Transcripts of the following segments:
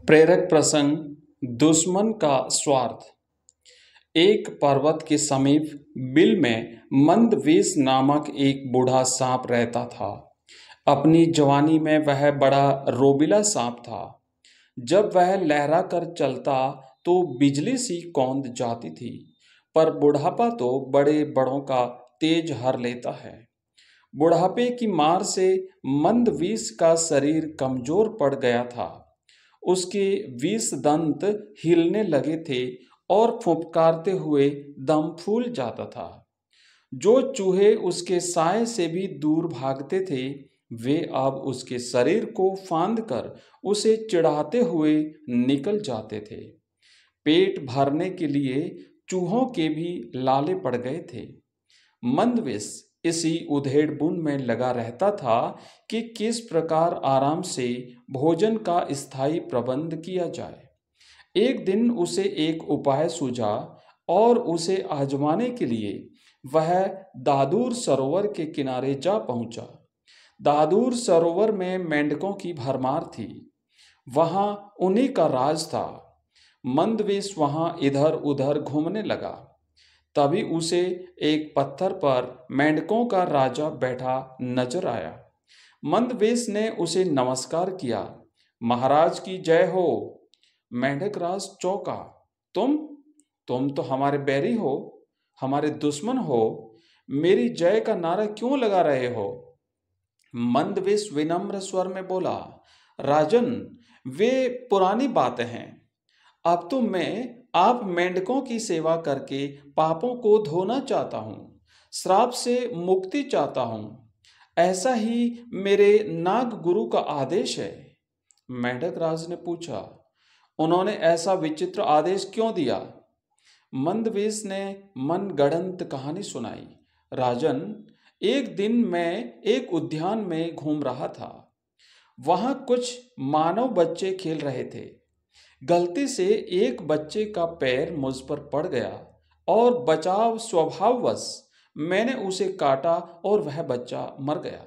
प्रेरक प्रसंग दुश्मन का स्वार्थ। एक पर्वत के समीप बिल में मंदवेश नामक एक बूढ़ा सांप रहता था। अपनी जवानी में वह बड़ा रोबिला सांप था। जब वह लहरा कर चलता तो बिजली सी कौंध जाती थी, पर बुढ़ापा तो बड़े बड़ों का तेज हर लेता है। बुढ़ापे की मार से मंदवेश का शरीर कमजोर पड़ गया था। उसके 20 दंत हिलने लगे थे और फुफकारते हुए दम फूल जाता था। जो चूहे उसके साए से भी दूर भागते थे, वे अब उसके शरीर को फांद कर उसे चिढ़ाते हुए निकल जाते थे। पेट भरने के लिए चूहों के भी लाले पड़ गए थे। मंदवेश इसी उधेड़ बुन में लगा रहता था कि किस प्रकार आराम से भोजन का स्थायी प्रबंध किया जाए। एक दिन उसे एक उपाय सूझा और उसे आजमाने के लिए वह दादूर सरोवर के किनारे जा पहुंचा। दादूर सरोवर में मेंढकों की भरमार थी। वहां उन्हीं का राज था। मंदवेश वहां इधर उधर घूमने लगा। तभी उसे एक पत्थर पर मेंढकों का राजा बैठा नजर आया। मंदवेश ने उसे नमस्कार किया। महाराज की जय हो। मेंढक राज चौंका। तुम तो हमारे बैरी हो, हमारे दुश्मन हो। मेरी जय का नारा क्यों लगा रहे हो? मंदवेश विनम्र स्वर में बोला, राजन, वे पुरानी बातें हैं। अब तो मैं आप मेंढकों की सेवा करके पापों को धोना चाहता हूँ, श्राप से मुक्ति चाहता हूँ। ऐसा ही मेरे नाग गुरु का आदेश है। मेंढक राज ने पूछा, उन्होंने ऐसा विचित्र आदेश क्यों दिया? मंदवेश ने मनगढ़ंत कहानी सुनाई। राजन, एक दिन मैं एक उद्यान में घूम रहा था। वहां कुछ मानव बच्चे खेल रहे थे। गलती से एक बच्चे का पैर मुझ पर पड़ गया और बचाव स्वभाववश मैंने उसे काटा और वह बच्चा मर गया।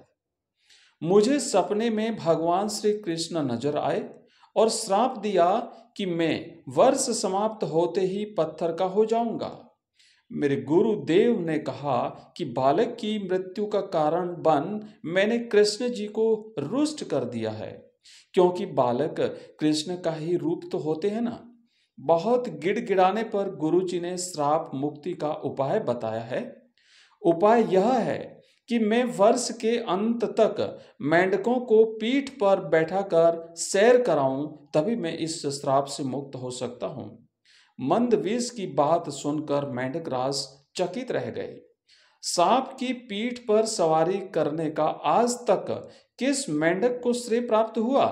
मुझे सपने में भगवान श्री कृष्ण नजर आए और श्राप दिया कि मैं वर्ष समाप्त होते ही पत्थर का हो जाऊंगा। मेरे गुरुदेव ने कहा कि बालक की मृत्यु का कारण बन मैंने कृष्ण जी को रुष्ट कर दिया है, क्योंकि बालक कृष्ण का ही रूप तो होते हैं ना। बहुत गिड़गिड़ाने पर गुरुजी ने श्राप मुक्ति का उपाय बताया है। उपाय यह है कि मैं वर्ष के अंत तक मेंढकों को पीठ पर बैठाकर सैर कराऊं, तभी मैं इस श्राप से मुक्त हो सकता हूं। मंदवेश की बात सुनकर मेंढक राज चकित रह गए। सांप की पीठ पर सवारी करने का आज तक किस मेंढक को श्रेय प्राप्त हुआ?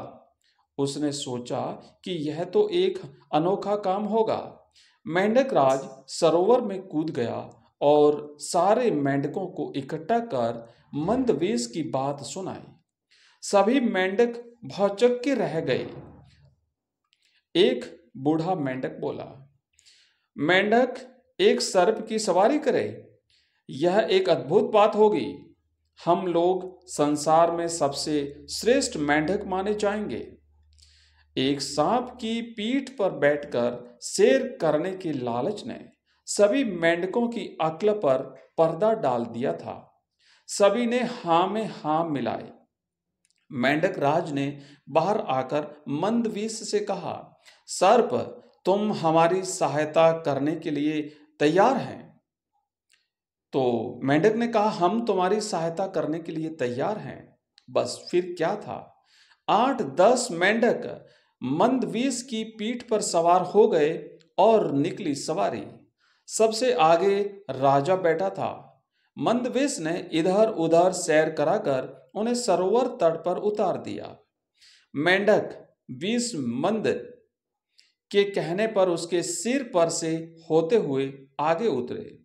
उसने सोचा कि यह तो एक अनोखा काम होगा। मेंढक राज सरोवर में कूद गया और सारे मेंढकों को इकट्ठा कर मंदवेश की बात सुनाई। सभी मेंढक भौचक्के रह गए। एक बूढ़ा मेंढक बोला, मेंढक एक सर्प की सवारी करे, यह एक अद्भुत बात होगी। हम लोग संसार में सबसे श्रेष्ठ मेंढक माने जाएंगे। एक सांप की पीठ पर बैठकर सैर करने के लालच ने सभी मेंढकों की अक्ल पर पर्दा डाल दिया था। सभी ने हां में हां मिलाए। मेंढक राज ने बाहर आकर मंदवेश से कहा, सर्प, तुम हमारी सहायता करने के लिए तैयार हैं? तो मेंढक ने कहा, हम तुम्हारी सहायता करने के लिए तैयार हैं। बस फिर क्या था, 8-10 मेंढक मंदवेश की पीठ पर सवार हो गए और निकली सवारी। सबसे आगे राजा बैठा था। मंदवेश ने इधर उधर सैर कराकर उन्हें सरोवर तट पर उतार दिया। मेंढक 20 मंद के कहने पर उसके सिर पर से होते हुए आगे उतरे।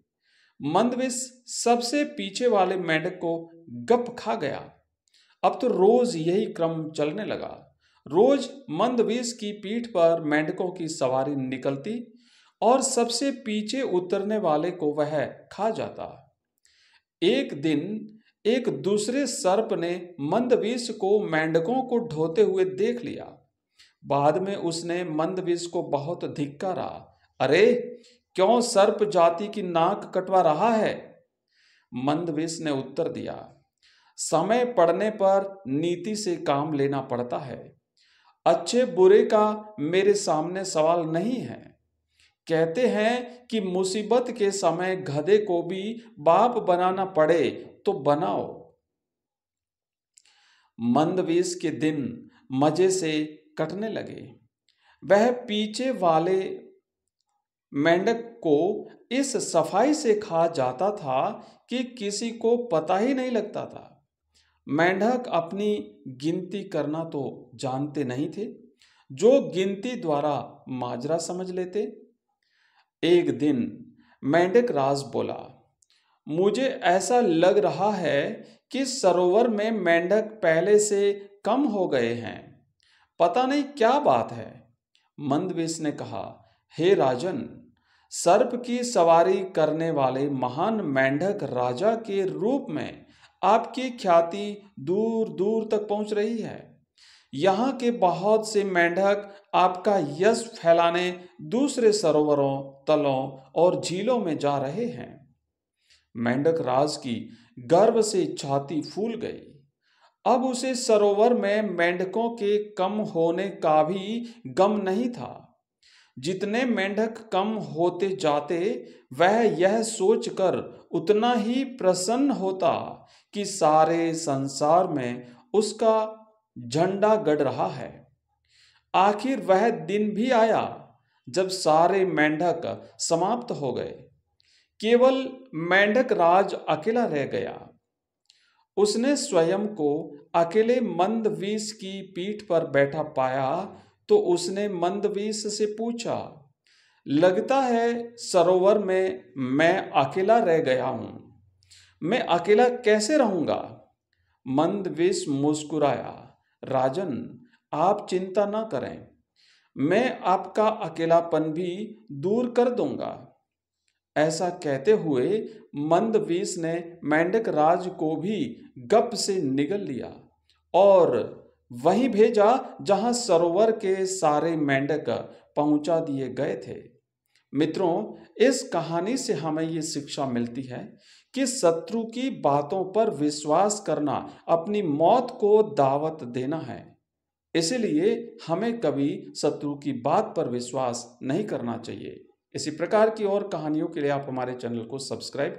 मंदवेश सबसे पीछे वाले मेंढक को गप खा गया। अब तो रोज यही क्रम चलने लगा। रोज मंदवेश की पीठ पर मेंढकों की सवारी निकलती और सबसे पीछे उतरने वाले को वह खा जाता। एक दिन एक दूसरे सर्प ने मंदवेश को मेंढकों को ढोते हुए देख लिया। बाद में उसने मंदविस को बहुत धिक्कारा। अरे, क्यों सर्प जाति की नाक कटवा रहा है? मंदविस ने उत्तर दिया, समय पड़ने पर नीति से काम लेना पड़ता है। अच्छे बुरे का मेरे सामने सवाल नहीं है। कहते हैं कि मुसीबत के समय गधे को भी बाप बनाना पड़े तो बनाओ। मंदविस के दिन मजे से कटने लगे। वह पीछे वाले मेंढक को इस सफाई से खा जाता था कि किसी को पता ही नहीं लगता था। मेंढक अपनी गिनती करना तो जानते नहीं थे, जो गिनती द्वारा माजरा समझ लेते। एक दिन मेंढक राज बोला, मुझे ऐसा लग रहा है कि सरोवर में मेंढक पहले से कम हो गए हैं। पता नहीं क्या बात है। मंदविस ने कहा, हे राजन, सर्प की सवारी करने वाले महान मेंढक राजा के रूप में आपकी ख्याति दूर दूर तक पहुंच रही है। यहाँ के बहुत से मेंढक आपका यश फैलाने दूसरे सरोवरों, तलों और झीलों में जा रहे हैं। मेंढक राज की गर्व से छाती फूल गई। अब उसे सरोवर में मेंढकों के कम होने का भी गम नहीं था। जितने मेंढक कम होते जाते, वह यह सोचकर उतना ही प्रसन्न होता कि सारे संसार में उसका झंडा गड़ रहा है। आखिर वह दिन भी आया जब सारे मेंढक समाप्त हो गए। केवल मेंढक राज अकेला रह गया। उसने स्वयं को अकेले मंदविस की पीठ पर बैठा पाया तो उसने मंदविस से पूछा, लगता है सरोवर में मैं अकेला रह गया हूं। मैं अकेला कैसे रहूंगा? मंदविस मुस्कुराया, राजन, आप चिंता न करें, मैं आपका अकेलापन भी दूर कर दूंगा। ऐसा कहते हुए मंदविस ने मेंढक राज को भी गप से निगल लिया और वहीं भेजा जहां सरोवर के सारे मेंढक पहुंचा दिए गए थे। मित्रों, इस कहानी से हमें ये शिक्षा मिलती है कि शत्रु की बातों पर विश्वास करना अपनी मौत को दावत देना है। इसलिए हमें कभी शत्रु की बात पर विश्वास नहीं करना चाहिए। इसी प्रकार की और कहानियों के लिए आप हमारे चैनल को सब्सक्राइब